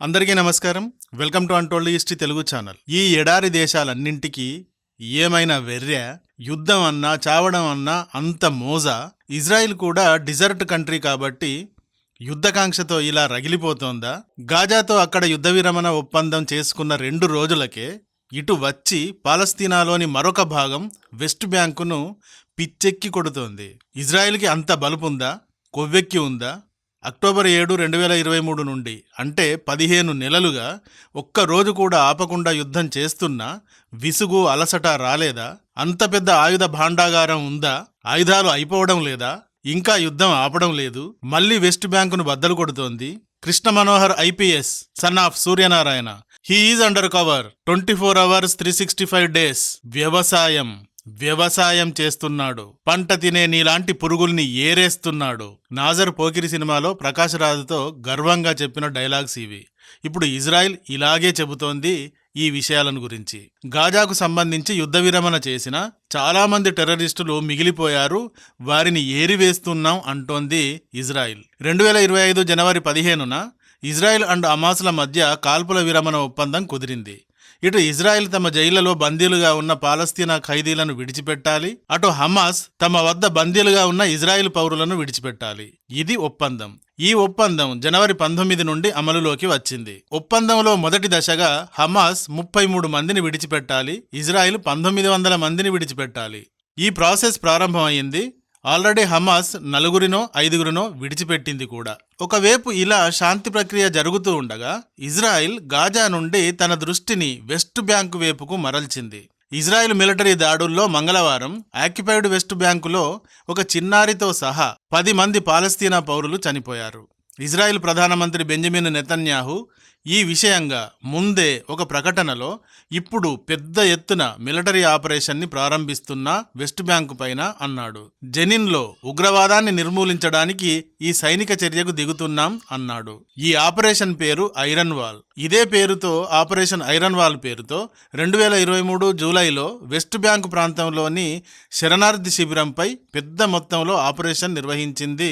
అందరికీ నమస్కారం. Welcome to untold history Telugu channel. ఈ ఎడారి దేశాలన్నింటికీ ఏమైనా వెర్ర్యా? యుద్ధం అన్నా చావడం అన్నా అంత మోజా? ఇజ్రాయిల్ కూడా డిజర్ట్ కంట్రీ కాబట్టి యుద్ధకాంక్షతో ఇలా రగిలిపోతోందా? గాజాతో అక్కడ యుద్ధ విరమణ ఒప్పందం చేసుకున్న 2 రోజులకే ఇటు వచ్చి పాలస్తీనాలోని మరొక భాగం వెస్ట్ బ్యాంకును పిచ్చెక్కి కొడుతోంది. ఇజ్రాయిల్కి అంత బలుపుందా? కొవ్వెక్కి ఉందా? అక్టోబర్ 7, 2023 నుండి అంటే 15 నెలలుగా ఒక్కరోజు కూడా ఆపకుండా యుద్ధం చేస్తున్నా విసుగు అలసట రాలేదా? అంత పెద్ద ఆయుధ భాండాగారం ఉందా? ఆయుధాలు అయిపోవడం లేదా? ఇంకా యుద్ధం ఆపడం లేదు. మళ్లీ వెస్ట్ బ్యాంకును బద్దలు కొడుతోంది. Krishna Manohar IPS, son of Suryanarayana, he is undercover 24 hours 365 days. వ్యవసాయం చేస్తున్నాడు. పంట తినే నీలాంటి పురుగుల్ని ఏరేస్తున్నాడు. నాజర్ పోకిరి సినిమాలో ప్రకాష్ రాజుతో గర్వంగా చెప్పిన డైలాగ్స్ ఇవి. ఇప్పుడు ఇజ్రాయిల్ ఇలాగే చెబుతోంది ఈ విషయాలను గురించి. గాజాకు సంబంధించి యుద్ధ విరమణ చేసిన చాలామంది టెర్రరిస్టులు మిగిలిపోయారు, వారిని ఏరివేస్తున్నాం అంటోంది ఇజ్రాయిల్. 2025 జనవరి 15న ఇజ్రాయిల్ అండ్ హమాస్ల మధ్య కాల్పుల విరమణ ఒప్పందం కుదిరింది. ఇటు ఇజ్రాయిల్ తమ జైళ్లలో బందీలుగా ఉన్న పాలస్తీనా ఖైదీలను విడిచిపెట్టాలి, అటు హమాస్ తమ వద్ద బందీలుగా ఉన్న ఇజ్రాయిల్ పౌరులను విడిచిపెట్టాలి. ఇది ఒప్పందం. ఈ ఒప్పందం జనవరి 19 నుండి అమలులోకి వచ్చింది. ఒప్పందంలో మొదటి దశగా హమాస్ 33 మందిని విడిచిపెట్టాలి, ఇజ్రాయిల్ 1900 మందిని విడిచిపెట్టాలి. ఈ ప్రాసెస్ ప్రారంభమైంది. ఆల్రెడీ హమాస్ 4-5 విడిచిపెట్టింది కూడా. ఒకవైపు ఇలా శాంతి ప్రక్రియ జరుగుతూ ఉండగా ఇజ్రాయిల్ గాజా నుండి తన దృష్టిని వెస్ట్ బ్యాంకు వైపుకు మరల్చింది. ఇజ్రాయిల్ మిలిటరీ దాడుల్లో మంగళవారం ఆక్యుపైడ్ వెస్ట్ బ్యాంకులో ఒక చిన్నారితో సహా 10 మంది పాలస్తీనా పౌరులు చనిపోయారు. ఇజ్రాయిల్ ప్రధానమంత్రి బెంజమిన్ నెతన్యాహు ఈ విషయంగా ముందే ఒక ప్రకటనలో ఇప్పుడు పెద్ద ఎత్తున మిలిటరీ ఆపరేషన్ని ప్రారంభిస్తున్నా వెస్ట్ బ్యాంకు పైన అన్నాడు. జెనిన్లో ఉగ్రవాదాన్ని నిర్మూలించడానికి ఈ సైనిక చర్యకు దిగుతున్నాం అన్నాడు. ఈ ఆపరేషన్ పేరు ఐరన్ వాల్. ఇదే పేరుతో ఆపరేషన్ ఐరన్ వాల్ పేరుతో 2023 జూలైలో వెస్ట్ బ్యాంకు ప్రాంతంలోని శరణార్థి శిబిరంపై పెద్ద మొత్తంలో ఆపరేషన్ నిర్వహించింది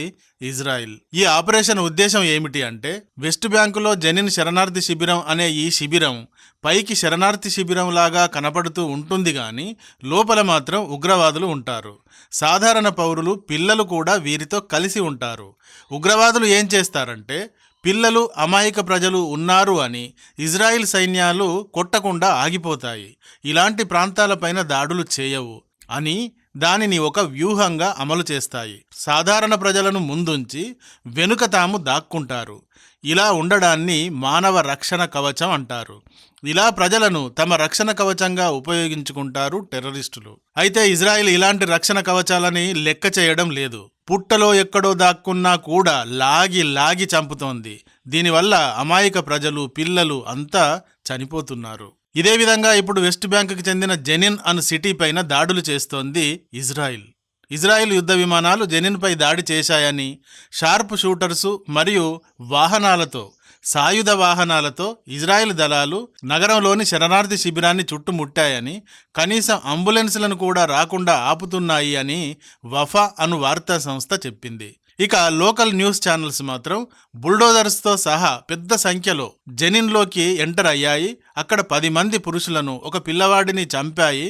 ఇజ్రాయిల్. ఈ ఆపరేషన్ ఉద్దేశం ఏమిటి అంటే, వెస్ట్ బ్యాంకులో జెనిన్ శరణార్థి శిబిరం అనే ఈ శిబిరం పైకి శరణార్థి శిబిరం లాగా కనపడుతూ ఉంటుంది గాని లోపల మాత్రం ఉగ్రవాదులు ఉంటారు. సాధారణ పౌరులు, పిల్లలు కూడా వీరితో కలిసి ఉంటారు. ఉగ్రవాదులు ఏం చేస్తారంటే, పిల్లలు, అమాయక ప్రజలు ఉన్నారు అని ఇజ్రాయిల్ సైన్యాలు కొట్టకుండా ఆగిపోతాయి, ఇలాంటి ప్రాంతాలపైన దాడులు చేయవు అని దానిని ఒక వ్యూహంగా అమలు చేస్తాయి. సాధారణ ప్రజలను ముందుంచి వెనుక తాము దాక్కుంటారు. ఇలా ఉండడాన్ని మానవ రక్షణ కవచం అంటారు. ఇలా ప్రజలను తమ రక్షణ కవచంగా ఉపయోగించుకుంటారు టెర్రరిస్టులు. అయితే ఇజ్రాయిల్ ఇలాంటి రక్షణ కవచాలని లెక్క చేయడం లేదు. పుట్టలో ఎక్కడో దాక్కున్నా కూడా లాగి చంపుతోంది. దీనివల్ల అమాయక ప్రజలు, పిల్లలు అంతా చనిపోతున్నారు. ఇదే విధంగా ఇప్పుడు వెస్ట్ బ్యాంకుకి చెందిన జెనిన్ అను సిటీ పైన దాడులు చేస్తోంది ఇజ్రాయిల్. ఇజ్రాయిల్ యుద్ధ విమానాలు జెనిన్పై దాడి చేశాయని, షార్ప్ షూటర్సు మరియు సాయుధ వాహనాలతో ఇజ్రాయిల్ దళాలు నగరంలోని శరణార్థి శిబిరాన్ని చుట్టుముట్టాయని, కనీసం అంబులెన్స్లను కూడా రాకుండా ఆపుతున్నాయి అని వఫా అను వార్తా సంస్థ చెప్పింది. ఇక లోకల్ న్యూస్ ఛానల్స్ మాత్రం బుల్డోజర్స్తో సహా పెద్ద సంఖ్యలో జెనిన్లోకి ఎంటర్ అయ్యాయి. అక్కడ 10 మంది పురుషులను, ఒక పిల్లవాడిని చంపాయి,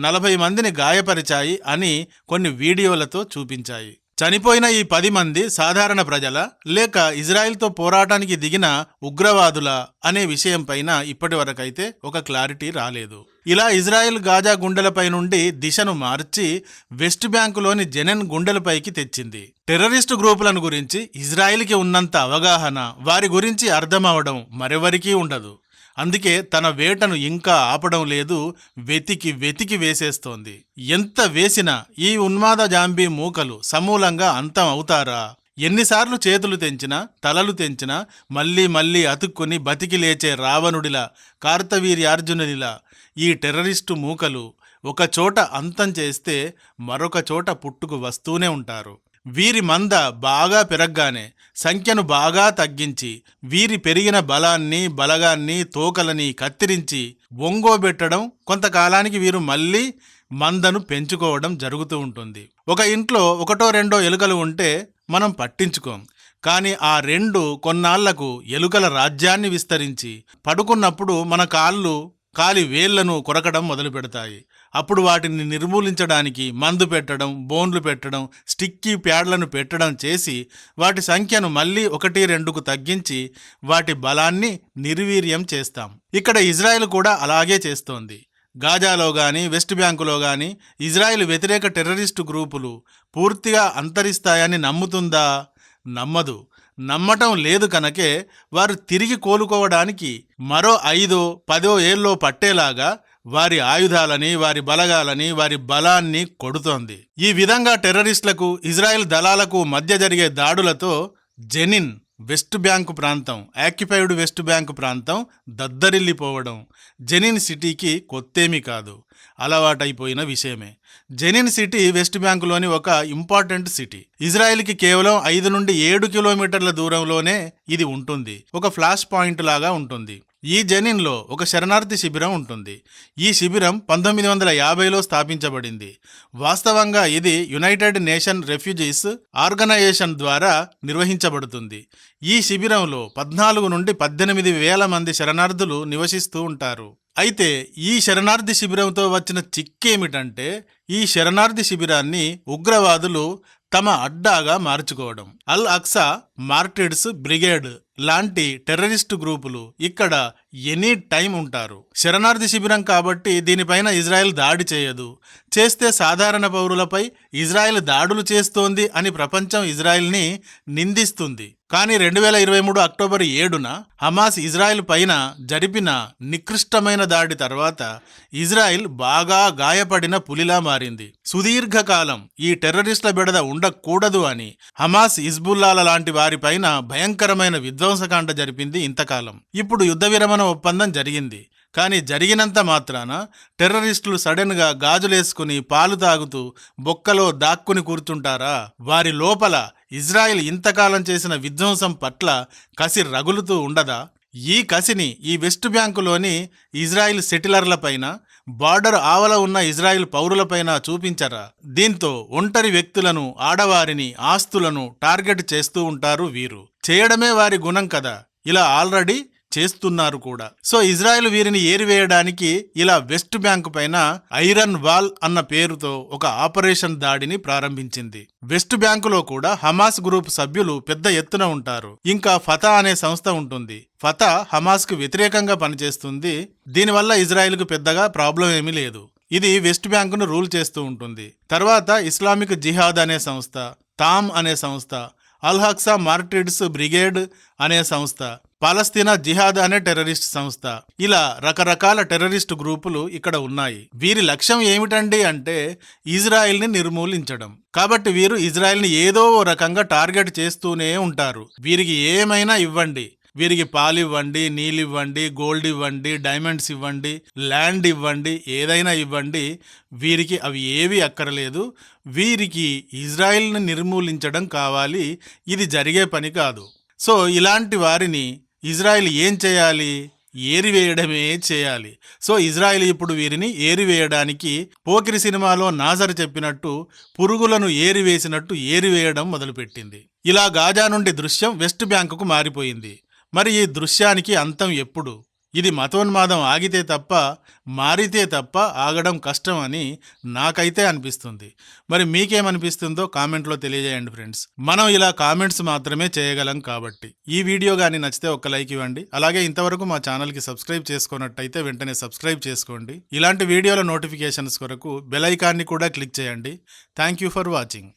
40 మందిని గాయపరిచాయి అని కొన్ని వీడియోలతో చూపించాయి. చనిపోయిన ఈ 10 మంది సాధారణ ప్రజల లేక ఇజ్రాయిల్తో పోరాటానికి దిగిన ఉగ్రవాదుల అనే విషయం పైన ఇప్పటి వరకైతే ఒక క్లారిటీ రాలేదు. ఇలా ఇజ్రాయిల్ గాజా గుండెలపై నుండి దిశను మార్చి వెస్ట్ బ్యాంకులోని జెనిన్ గుండెలపైకి తెచ్చింది. టెర్రరిస్టు గ్రూపులను గురించి ఇజ్రాయిల్కి ఉన్నంత అవగాహన, వారి గురించి అర్థమవడం మరెవరికీ ఉండదు. అందుకే తన వేటను ఇంకా ఆపడం లేదు, వెతికి వేసేస్తోంది. ఎంత వేసినా ఈ ఉన్మాద జాంబీ మూకలు సమూలంగా అంతం అవుతారా? ఎన్నిసార్లు చేతులు తెంచినా, తలలు తెంచినా మళ్ళీ అతుక్కుని బతికి లేచే రావణుడిలా, కార్తవీర్యార్జునుడిలా ఈ టెర్రరిస్టు మూకలు ఒక చోట అంతం చేస్తే మరొక చోట పుట్టుకు వస్తూనే ఉంటారు. వీరి మంద బాగా పెరగ్గానే సంఖ్యను బాగా తగ్గించి వీరి పెరిగిన బలగాన్ని తోకలని కత్తిరించి ఒంగోబెట్టడం, కొంతకాలానికి వీరు మళ్ళీ మందను పెంచుకోవడం జరుగుతూ ఉంటుంది. ఒక ఇంట్లో 1-2 ఎలుకలు ఉంటే మనం పట్టించుకోం, కానీ ఆ రెండు కొన్నాళ్లకు ఎలుకల రాజ్యాన్ని విస్తరించి పడుకున్నప్పుడు మన కాలి వేళ్లను కొరకడం మొదలు పెడతాయి. అప్పుడు వాటిని నిర్మూలించడానికి మందు పెట్టడం, బోన్లు పెట్టడం, స్టిక్కీ ప్యాడ్లను పెట్టడం చేసి వాటి సంఖ్యను మళ్ళీ 1-2కు తగ్గించి వాటి బలాన్ని నిర్వీర్యం చేస్తాం. ఇక్కడ ఇజ్రాయెల్ కూడా అలాగే చేస్తోంది. గాజాలో గాని వెస్ట్ బ్యాంకులో గాని ఇజ్రాయెల్ వ్యతిరేక టెర్రరిస్టు గ్రూపులు పూర్తిగా అంతరిస్తాయని నమ్ముతుందా? నమ్మదు. నమ్మటం లేదు కనుకే వారు తిరిగి కోలుకోవడానికి మరో 5-10 ఏళ్ళో పట్టేలాగా వారి ఆయుధాలని, వారి బలగాలని, వారి బలాన్ని కొడుతోంది. ఈ విధంగా టెర్రరిస్టులకు, ఇజ్రాయెల్ దళాలకు మధ్య జరిగే దాడులతో జెనిన్ వెస్ట్ బ్యాంకు ప్రాంతం, ఆక్యుపైడ్ వెస్ట్ బ్యాంకు ప్రాంతం దద్దరిల్లిపోవడం జెనిన్ సిటీకి కొత్తేమీ కాదు, అలవాటైపోయిన విషయమే. జెనిన్ సిటీ వెస్ట్ బ్యాంకులోని ఒక ఇంపార్టెంట్ సిటీ. ఇజ్రాయెల్కి కేవలం 5-7 కిలోమీటర్ల దూరంలోనే ఇది ఉంటుంది. ఒక ఫ్లాష్ పాయింట్ లాగా ఉంటుంది. ఈ జెనిన్లో ఒక శరణార్థి శిబిరం ఉంటుంది. ఈ శిబిరం 1950లో స్థాపించబడింది. వాస్తవంగా ఇది యునైటెడ్ నేషన్ రెఫ్యూజీస్ ఆర్గనైజేషన్ ద్వారా నిర్వహించబడుతుంది. ఈ శిబిరంలో 14-18 వేల మంది శరణార్థులు నివసిస్తూ ఉంటారు. అయితే ఈ శరణార్థి శిబిరంతో వచ్చిన చిక్కేమిటంటే, ఈ శరణార్థి శిబిరాన్ని ఉగ్రవాదులు తమ అడ్డాగా మార్చుకోవడం. అల్ అక్సా మార్టిర్స్ బ్రిగేడ్ లాంటి టెర్రరిస్టు గ్రూపులు ఇక్కడ ఎనీ టైం ఉంటారు. శరణార్థి శిబిరం కాబట్టి దీనిపైన ఇజ్రాయెల్ దాడి చేయదు. చేస్తే సాధారణ పౌరులపై ఇజ్రాయెల్ దాడులు చేస్తోంది అని ప్రపంచం ఇజ్రాయెల్ని నిందిస్తుంది. కానీ 2023 అక్టోబర్ 7న హమాస్ ఇజ్రాయెల్ పైన జరిపిన నికృష్టమైన దాడి తర్వాత ఇజ్రాయెల్ బాగా గాయపడిన పులిలా మారింది. సుదీర్ఘకాలం ఈ టెర్రరిస్టుల బెడద ఉండకూడదు అని హమాస్, హిజ్బుల్లాల లాంటి వారిపైన భయంకరమైన విధ్వంసకాండ జరిపింది ఇంతకాలం. ఇప్పుడు యుద్ధ విరమణ ఒప్పందం జరిగింది. కానీ జరిగినంత మాత్రాన టెర్రరిస్టులు సడన్గా గాజులేసుకుని పాలు తాగుతూ బొక్కలో దాక్కుని కూర్చుంటారా? వారి లోపల ఇజ్రాయెల్ ఇంతకాలం చేసిన విధ్వంసం పట్ల కసి రగులుతూ ఉండదా? ఈ కసిని ఈ వెస్ట్ బ్యాంకులోని ఇజ్రాయెల్ సెటిలర్లపైన, బార్డర్ ఆవల ఉన్న ఇజ్రాయెల్ పౌరులపైన చూపించరా? దీంతో ఒంటరి వ్యక్తులను, ఆడవారిని, ఆస్తులను టార్గెట్ చేస్తూ ఉంటారు వీరు. చేయడమే వారి గుణం కదా. ఇలా ఆల్రెడీ చేస్తున్నారు కూడా. సో ఇజ్రాయెల్ వీరిని ఏరివేయడానికి ఇలా వెస్ట్ బ్యాంకు పైన ఐరన్ వాల్ అన్న పేరుతో ఒక ఆపరేషన్ దాడిని ప్రారంభించింది. వెస్ట్ బ్యాంకులో కూడా హమాస్ గ్రూప్ సభ్యులు పెద్ద ఎత్తున ఉంటారు. ఇంకా ఫతా అనే సంస్థ ఉంటుంది. ఫతా హమాస్ కు వ్యతిరేకంగా పనిచేస్తుంది. దీనివల్ల ఇజ్రాయెల్ కు పెద్దగా ప్రాబ్లం ఏమీ లేదు. ఇది వెస్ట్ బ్యాంకును రూల్ చేస్తూ ఉంటుంది. తర్వాత ఇస్లామిక్ జిహాద్ అనే సంస్థ, తామ్ అనే సంస్థ, అల్ అక్సా మార్టిర్స్ బ్రిగేడ్ అనే సంస్థ, పాలస్తీనా జిహాద్ అనే టెర్రరిస్ట్ సంస్థ, ఇలా రకరకాల టెర్రరిస్ట్ గ్రూపులు ఇక్కడ ఉన్నాయి. వీరి లక్ష్యం ఏమిటండి అంటే ఇజ్రాయెల్ని నిర్మూలించడం. కాబట్టి వీరు ఇజ్రాయెల్ని ఏదో ఓ రకంగా టార్గెట్ చేస్తూనే ఉంటారు. వీరికి ఏమైనా ఇవ్వండి, వీరికి పాలు ఇవ్వండి, నీళ్ళు ఇవ్వండి, గోల్డ్ ఇవ్వండి, డైమండ్స్ ఇవ్వండి, ల్యాండ్ ఇవ్వండి, ఏదైనా ఇవ్వండి, వీరికి అవి ఏవి అక్కర్లేదు. వీరికి ఇజ్రాయెల్ని నిర్మూలించడం కావాలి. ఇది జరిగే పని కాదు. సో ఇలాంటి వారిని ఇజ్రాయెల్ ఏం చేయాలి? ఏరివేయడమే చేయాలి. సో ఇజ్రాయెల్ ఇప్పుడు వీరిని ఏరివేయడానికి పోకిరి సినిమాలో నాజర్ చెప్పినట్టు పురుగులను ఏరివేసినట్టు ఏరివేయడం మొదలుపెట్టింది. ఇలా గాజా నుండి దృశ్యం వెస్ట్ బ్యాంకుకు మారిపోయింది. మరి ఈ దృశ్యానికి అంతం ఎప్పుడు? ఇది మతోన్మాదం ఆగితే తప్ప, మారితే తప్ప ఆగడం కష్టం అని నాకైతే అనిపిస్తుంది. మరి మీకేమనిపిస్తుందో కామెంట్లో తెలియజేయండి ఫ్రెండ్స్. మనం ఇలా కామెంట్స్ మాత్రమే చేయగలం కాబట్టి. ఈ వీడియో కానీ నచ్చితే ఒక లైక్ ఇవ్వండి. అలాగే ఇంతవరకు మా ఛానల్కి సబ్స్క్రైబ్ చేసుకున్నట్టయితే వెంటనే సబ్స్క్రైబ్ చేసుకోండి. ఇలాంటి వీడియోల నోటిఫికేషన్స్ కొరకు బెల్ ఐకాన్ని కూడా క్లిక్ చేయండి. Thank you for watching.